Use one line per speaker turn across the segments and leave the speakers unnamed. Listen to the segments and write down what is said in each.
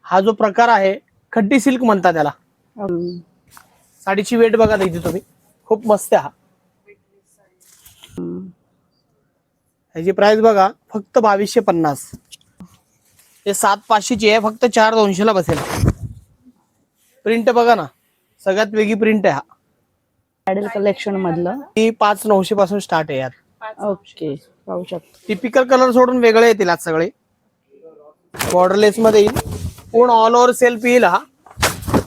हा जो प्रकार आहे खड्डी सिल्क म्हणतात त्याला. साडीची वेट बघा इथे तुम्ही, खूप मस्त आहे. ह्याची प्राइस बघा फक्त 2250. हे 7500ची आहे, फक्त 4200 ला बसेल. प्रिंट बघा ना, सगळ्यात वेगळी प्रिंट आहे. हा
ब्रायडल कलेक्शन मधलं
ती 5900 पासून स्टार्ट आहे यार.
ओके, पाहू शकतो.
टिपिकल कलर सोडून वेगळे येतील आज सगळे. बॉर्डरलेस मध्ये येईल, पूर्ण ऑल ओव्हर सेल्फ येईल. हा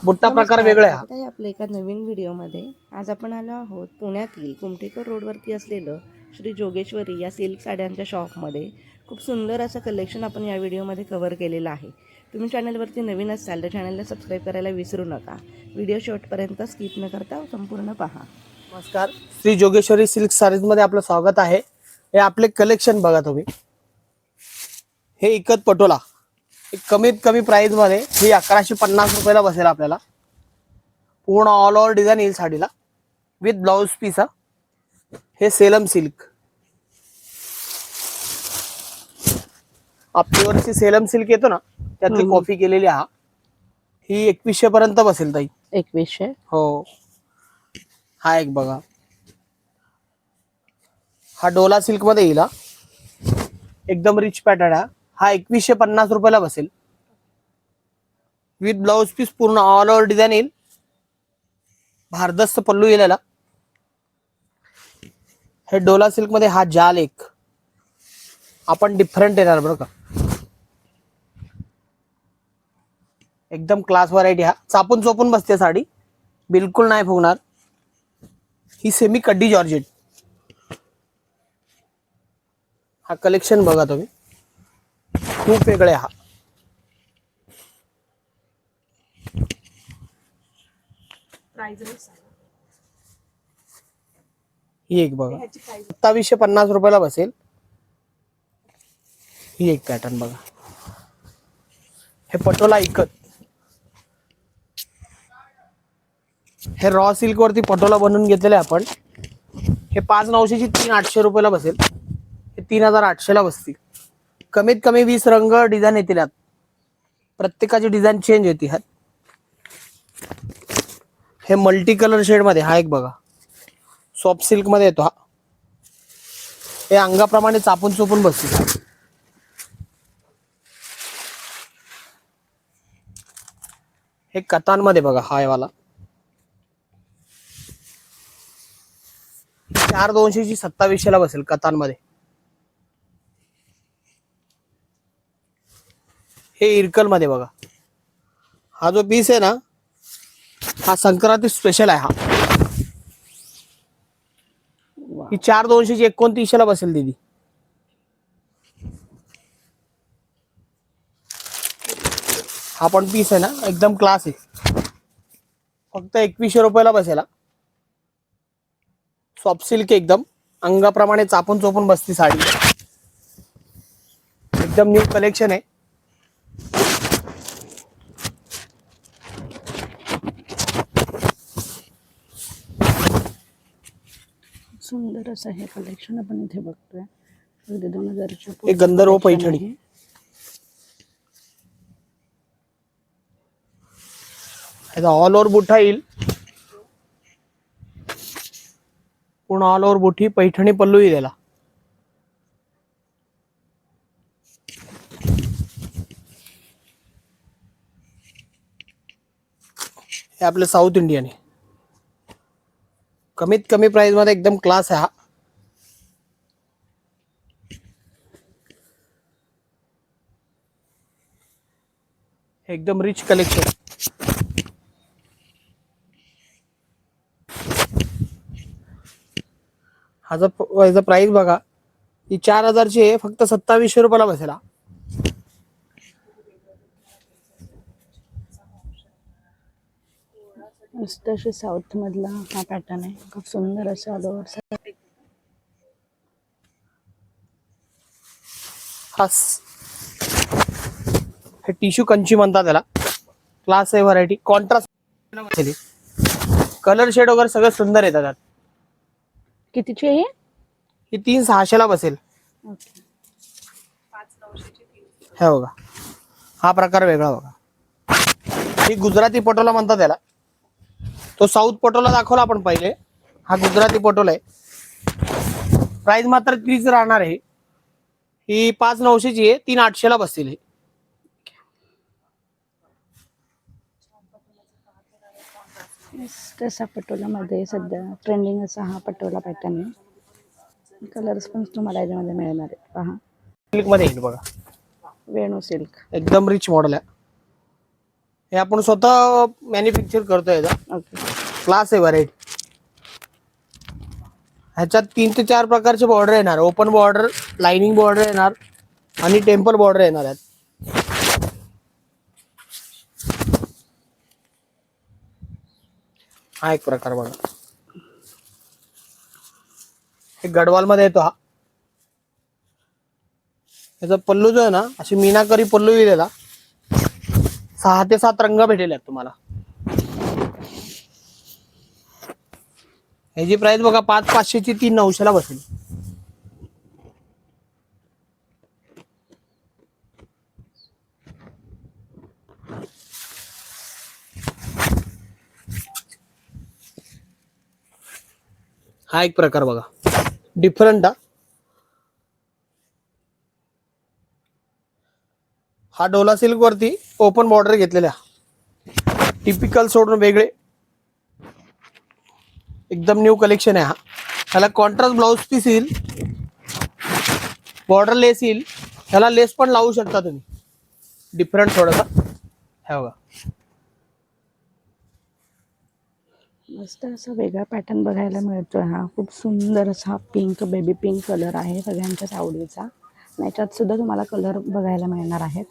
बुट्टा प्रकार वेगळा आहे.
आता आपल्या एका नवीन व्हिडिओमध्ये आज आपण आलो आहोत पुण्यातील कुमठेकर रोडवरती असलेलं श्री जोगेश्वरी या सिल्क साड्यांच्या शॉपमध्ये. खूप सुंदर असं कलेक्शन आपण या व्हिडिओमध्ये कव्हर केलेलं आहे. तुम्ही चॅनलवरती नवीन असाल तर चॅनलला सबस्क्राईब करायला विसरू नका. व्हिडिओ शेवटपर्यंत स्किप न करता संपूर्ण पहा.
नमस्कार, श्री जोगेश्वरी सिल्क साडीज मध्ये आपलं स्वागत आहे. हे आपले कलेक्शन बघा तुम्ही. हे इकत पटोला कमीत कमी प्राइस मध्ये ही 1150 रुपयाला बसेल आपल्याला. पूर्ण ऑल ओव्हर डिझाईन येईल साडीला विथ ब्लाउज पीस. हे सेलम सिल्क, आपल्यावरची सेलम सिल्क येतो ना त्यातली कॉफी केलेली. ही 2100 पर्यंत बसेल ताई.
2100?
हो. हा एक बघा, हा डोला सिल्क मध्ये येईल. एकदम रिच पॅटर्न आहे. हा 2150 रुपयाला बसेल विथ ब्लाउज पीस. पूर्ण ऑल ओव्हर डिझाईन येईल, भारदस्त पल्लू येईल याला. हे डोला सिल्क मध्ये हा जाल एक आपण डिफरंट येणार बरं का, एकदम क्लास व्हरायटी. हा चापून चोपून बसते साडी, बिलकुल नाही फुगणार. ही सेमी कड्डी जॉर्जेट. हा कलेक्शन बघा तुम्ही, खूप वेगळे. हा ही एक बघा 2750 रुपयाला बसेल. ही एक पॅटर्न बघा, हे पटोला इकत. हे रॉ सिल्क वरती पटोला बनवून घेतलेले आपण. हे 5900ची 3800 रुपयाला बसेल. हे 3800 ला बसतील. कमीत कमी 20 रंग डिझाईन येतील यात, प्रत्येकाची डिझाईन चेंज होती. ह्यात हे मल्टी कलर शेड मध्ये हा एक बघा, सॉफ्ट सिल्क मध्ये येतो. हा हे अंगाप्रमाणे चापून चोपून बसतील. हे कतान मध्ये बघा, हा वाला 4200ची 2700 ला बसेल कतान मध्ये. हे इरकल मध्ये बघा, हा जो पीस आहे ना हा संक्रांती स्पेशल आहे. हा ही 4200ची 2900 ला बसेल दीदी. हा पण पीस आहे ना एकदम क्लास आहे, फक्त 2100 रुपयाला बसेल. सॉफ्ट सिल्क एकदम अंगाप्रमाणे चापून चोपून बसती साडी. एकदम न्यू कलेक्शन आहे.
सुंदर असं हे कलेक्शन आपण इथे बघतोय. अगदी 2000च्या
एक गंधर्व पैठणी. ह्याचा ऑल ओव्हर बुठा येईल, पूर्ण ऑल ओव्हर बुठी पैठणी पल्लू येईल याला. हे आपलं साऊथ इंडियन आहे. कमीत कमी प्राइस मध्ये एकदम क्लास आहे. हा एकदम रिच कलेक्शन. ह्याचा प्राइस बघा, ही 4000ची आहे, फक्त 2700 रुपयाला बसेल.
मस्त अशी साऊथ मधला हा पॅटर्न आहे. खूप सुंदर असं ऑल ओव्हर.
हे टिश्यू कंची म्हणतात त्याला, क्लास आहे व्हरायटी. कॉन्ट्रास्ट कलर शेड वगैरे सगळं सुंदर येतात.
कितीची आहे
ही 3600 ला बसेल. हे बघा, हा प्रकार वेगळा बघा. ही गुजराती पटोला म्हणतात त्याला. तो साऊथ पटोला दाखवला आपण पहिले, हा गुजराती पटोला आहे. प्राइस मात्र 30 राहणार आहे. ही 5,900ची आहे, 3,800ला बसतील ही.
तसा पटोलामध्ये सध्या ट्रेंडिंग असा हा पटोला पॅटर्न आहे. कलर्स पण तुम्हाला याच्यामध्ये मिळणार आहे. पहा,
सिल्क मध्ये येईल बघा,
वेणू सिल्क.
एकदम रिच मॉडेल आहे. हे आपण स्वतः मॅन्युफॅक्चर करतोय. याचा
ओके.
क्लास आहे व्हरायटी. ह्याच्यात 3 ते 4 प्रकारचे बॉर्डर येणार. ओपन बॉर्डर, लाइनिंग बॉर्डर येणार आणि टेम्पल बॉर्डर येणार आहेत. हा एक प्रकार बघा, हे गडवाल मध्ये येतो. हा याचा पल्लू जो आहे ना, अशी मीनाकरी पल्लू दिलेला. 6 ते 7 रंग भेटेल आहेत तुम्हाला. ह्याची प्राइस बघा 5,500ची 3,900ला बसेल. हा एक प्रकार बघा, डिफरंट. हा डोला सिल्क वरती ओपन बॉर्डर घेतलेल्या, टिपिकल सोडून वेगळे, एकदम न्यू कलेक्शन आहे. हा ह्याला कॉन्ट्रास्ट ब्लाउज पीस येईल, बॉर्डर लेस येईल. ह्याला लेस पण लावू शकता तुम्ही, डिफरंट थोडासा. हे बघा,
मस्त असा वेगळा पॅटर्न बघायला मिळतोय. हा खूप सुंदर असा पिंक, बेबी पिंक कलर आहे सगळ्यांच्याच आवडीचा. आणि याच्यात सुद्धा तुम्हाला कलर बघायला मिळणार आहेत.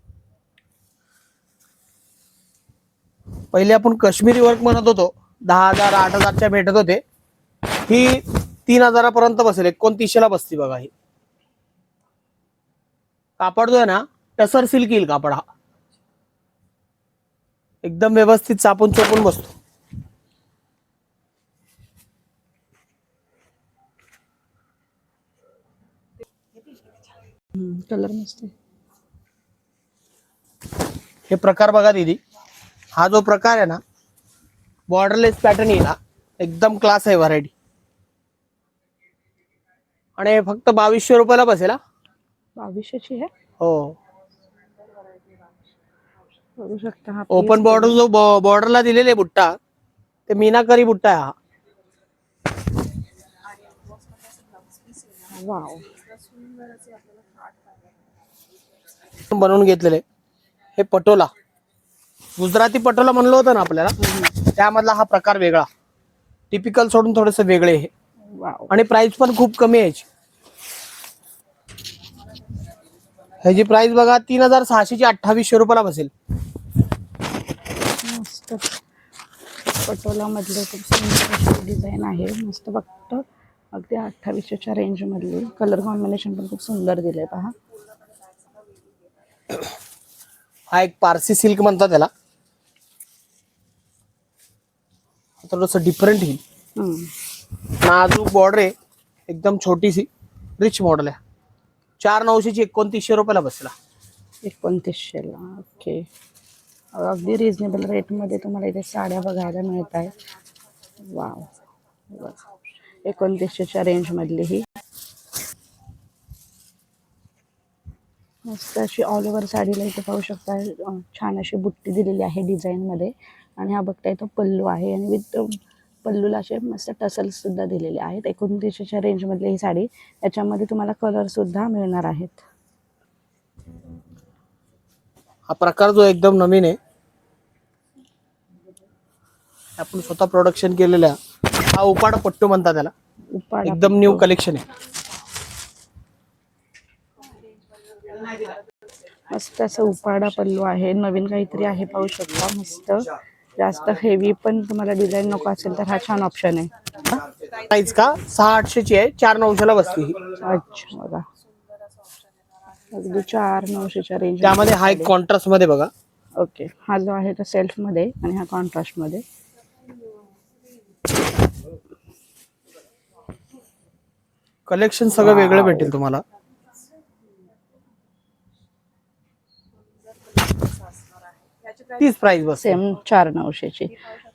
पहिले आपण काश्मीरी वर्क म्हणत होतो, 10,000 8,000च्या भेटत होते. ही 3,000 पर्यंत बसेल. 2900ला बसती बघा. ही कापड जो आहे ना, टसर सिल्क येईल कापड. हा एकदम व्यवस्थित चापून चोपून बसतो.
कलर मस्त आहे.
हे प्रकार बघा दीदी, हा जो प्रकार आहे ना, बॉर्डरलेस पॅटर्न येईल. हा एकदम क्लास आहे व्हरायटी. आणि फक्त 2,200 रुपयाला बसेल. हा
2200ची आहे.
हो.
बघू शकता हा
ओपन बॉर्डर जो बॉर्डरला दिलेले बुट्टा, ते मीनाकरी बुट्टा आहे. हा
वाव.
बनवून घेतलेले. हे पटोला, गुजराती पटोला म्हणलं होतं ना आपल्याला, त्यामधला हा प्रकार वेगळा, टिपिकल सोडून थोडेस वेगळे हे.
वाव.
आणि प्राइस पण खूप कमी आहे याची. ह्याची प्राइस बघा 3,600ची 2,800 रुपयाला बसेल.
मस्त पटोला मधले खूप सुंदर अशी डिझाईन आहे. मस्त फक्त अगदी 2800च्या रेंज मधली. कलर कॉम्बिनेशन पण खूप सुंदर दिले. पहा,
हा एक पारसी सिल्क म्हणतात त्याला. थोडस डिफरंट येईल. नाजूक बॉर्डर आहे, एकदम छोटीशी, रिच मॉडेल आहे. 4,900ची 2,900 रुपयाला बसला.
2900ला. ओके. अगदी रिजनेबल रेटमध्ये तुम्हाला इथे साड्या बघायला मिळत आहेत. वाव. 2900च्या रेंजमधली ही मस्त अशी ऑल ओव्हर साडीला इथे पाहू शकता. छान अशी बुट्टी दिलेली आहे डिझाईनमध्ये. आणि हा बघताय तो पल्लू आहे. आणि विथ पल्लूला असे मस्त टसल्स सुद्धा दिलेले आहेत. 2900च्या रेंजमधली ही साडी. याच्यामध्ये तुम्हाला कलर सुद्धा मिळणार आहेत.
हा प्रकार जो एकदम नवीन आहे, आपण स्वतः प्रोडक्शन केलेला आहे. हा उपाड पट्टू म्हणतात त्याला,
उपाडा
एकदम न्यू
पट्टू.
कलेक्शन आहे.
मस्त असं उपाडा पल्लू आहे. नवीन काहीतरी आहे, पाहू शकता. मस्त जास्त हेवी पण तुम्हाला डिझाईन नको असेल तर हा छान ऑप्शन आहे.
प्राइस का 6,800ची आहे, 4,900ला बसते ही.
अच्छा, बघा अगदी 4,900च्या रेंज.
त्यामध्ये हा एक कॉन्ट्रास्ट मध्ये बघा.
ओके. हा जो आहे तो सेल्फ मध्ये आणि हा कॉन्ट्रास्ट मध्ये.
कलेक्शन सगळं वेगळं भेटेल तुम्हाला. तीच प्राइस बस.
सेम 4,900ची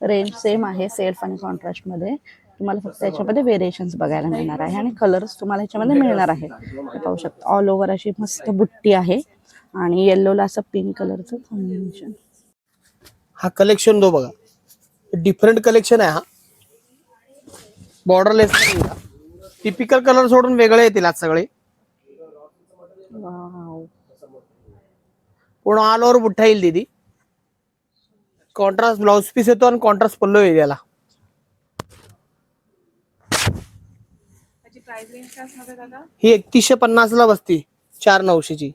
रेंज सेम आहे. सेल्फ आणि कॉन्ट्रास्ट मध्ये तुम्हाला फक्त याच्यामध्ये व्हेरिएशन्स बघायला मिळणार आहे आणि कलर्स तुम्हाला याच्यामध्ये मिळणार आहे. हे पाहू शकता ऑल ओव्हर अशी मस्त बुट्टी आहे आणि येल्लोला असं पिंक कलरचं कॉम्बिनेशन.
हा कलेक्शन दो बघा, डिफरंट कलेक्शन आहे हा. बॉर्डरलेस टिपिकल कलर सोडून वेगळे येतील आज सगळे.
वाव,
पूर्ण ऑल ओव्हर बुट्टा येईल दीदी. कॉन्ट्रास्ट ब्लाउज पीस येतो आणि कॉन्ट्रास्ट पल्लू येईल याला. ही 3150 ला बसती, 4,900ची.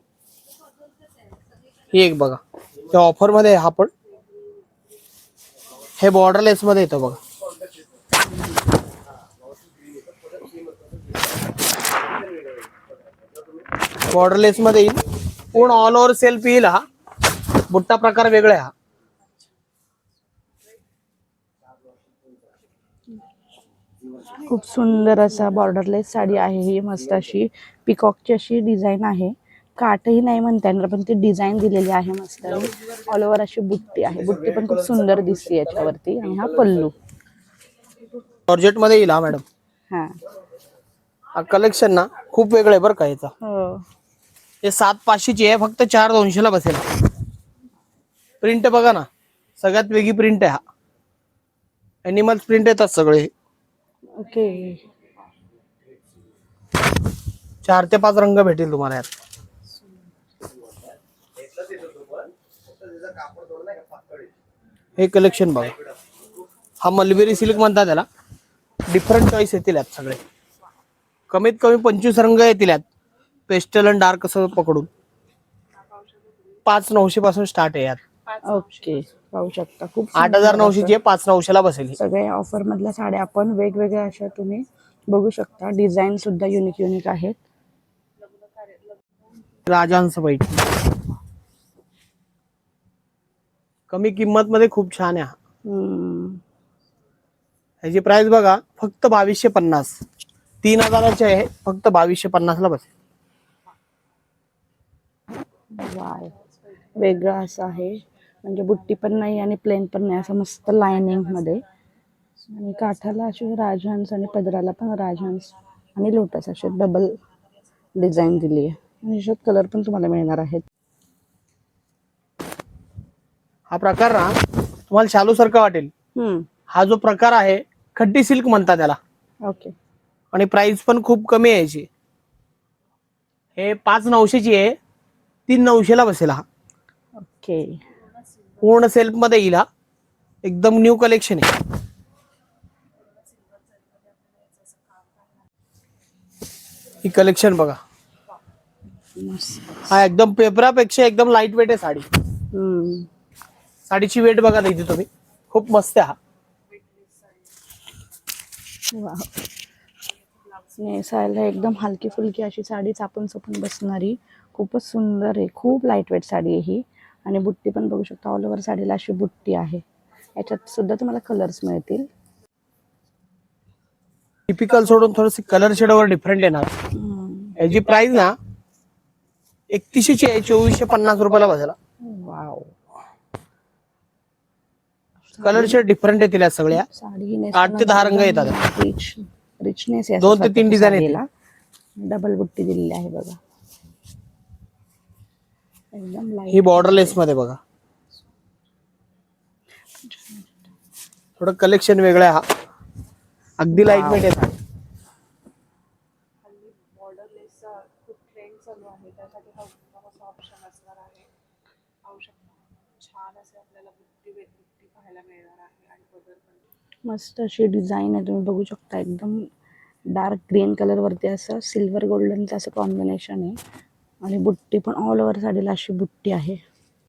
ही एक बघा, त्या ऑफर मध्ये हा पण हे बॉर्डरलेस मध्ये येतो बघा. बॉर्डरलेस मध्ये येईल, पूर्ण ऑल ओव्हर सेल्फ येईल. हा बुट्टा प्रकार वेगळा आहे हा.
खूप सुंदर असा बॉर्डरलेस साडी आहे ही. मस्त अशी पिकॉकची अशी डिझाईन आहे. काठही नाही म्हणता येणार पण ती डिझाईन दिलेली आहे मस्त. ऑल ओव्हर अशी बुट्टी आहे. बुट्टी पण खूप सुंदर दिसते याच्यावरती. आणि हा पल्लू
जॉर्जेट मध्ये येईल हा मॅडम.
हा
हा कलेक्शन ना खूप वेगळं आहे बरं का याचा.
हो.
हे 7,500ची आहे, फक्त 4,200 ला बसेल. प्रिंट बघा ना, सगळ्यात वेगळी प्रिंट आहे हा. एनिमल प्रिंट येतात सगळे.
ओके.
4 ते 5 रंग भेटेल तुम्हाला यात. हे कलेक्शन बघा, हा मलबेरी सिल्क म्हणतात त्याला. डिफरंट चॉईस येतील यात सगळे. कमीत कमी 25 रंग येतील यात, पेस्टल आणि डार्क असं पकडून. 5,900 पासून स्टार्ट आहे यात.
ओके, पाहू शकता खूप
8,900ची आहे, 5,900 ला बसेल.
सगळे ऑफर मधल्या साड्या आपण वेगवेगळ्या अशा तुम्ही बघू शकता. डिझाईन सुद्धा युनिक युनिक आहेत.
राजहंस पैठ कमी किंमत मध्ये खूप छान आहे हा. ह्याची प्राइस बघा, फक्त 2,250. 3,000ची आहे, फक्त 2,250 ला बसेल.
वाव, वेगळं असं आहे. म्हणजे बुट्टी पण नाही आणि प्लेन पण नाही, असं मस्त लाइनिंग मध्ये. आणि काठाला असे राजहंस आणि पदराला पण राजहंस आणि लोटस असे डबल डिझाईन दिली आहे. आणि याच्यात कलर पण तुम्हाला मिळणार आहेत.
हा प्रकार ना तुम्हाला शालू सारखा वाटेल. हा जो प्रकार आहे खड्डी सिल्क म्हणतात त्याला.
ओके.
आणि प्राइस पण खूप कमी आहे याची. हे 5,900ची आहे, 3,900 ला बसेल हा.
ओके.
पूर्ण सेल्फ मध्ये येईल हा. एकदम न्यू कलेक्शन आहे. ही कलेक्शन बघा, हा एकदम पेपरापेक्षा एकदम लाईट वेट आहे साडी. साडीची वेट बघा इथे तुम्ही, खूप मस्त आहे हा.
नेसायला एकदम हलकी फुलकी अशी साडी, चापून चपून बसणारी. खूपच सुंदर आहे. खूप लाईट वेट साडी आहे ही. आणि बुट्टी पण बघू शकता, ऑल ओव्हर साडीला अशी बुट्टी आहे. याच्यात सुद्धा तुम्हाला कलर्स मिळतील.
टिपिकल सोडून थोडंसं कलर शेडवर डिफरंट येणार. याची प्राइस ना 3100ची आहे, 2,450 रुपयाला बसेल.
वाव,
कलर शेड डिफरंट येतील सगळ्या.
साडी
8 ते 10 रंग येतात.
रिचनेस
2 ते 3 डिझाईन येतील.
डबल बुट्टी दिलेली आहे बघा, एकदम
ही
लाईट.
बॉर्डरलेस मध्ये बघा, थोडं कलेक्शन वेगळं आहे हा. अगदी लाईट वेट आहे.
मस्त अशी डिझाईन आहे, तुम्ही बघू शकता. एकदम डार्क ग्रीन कलर वरती असं सिल्वर गोल्डनचं असं कॉम्बिनेशन आहे. आणि बुट्टी पण ऑल ओव्हर साडीला अशी बुट्टी आहे.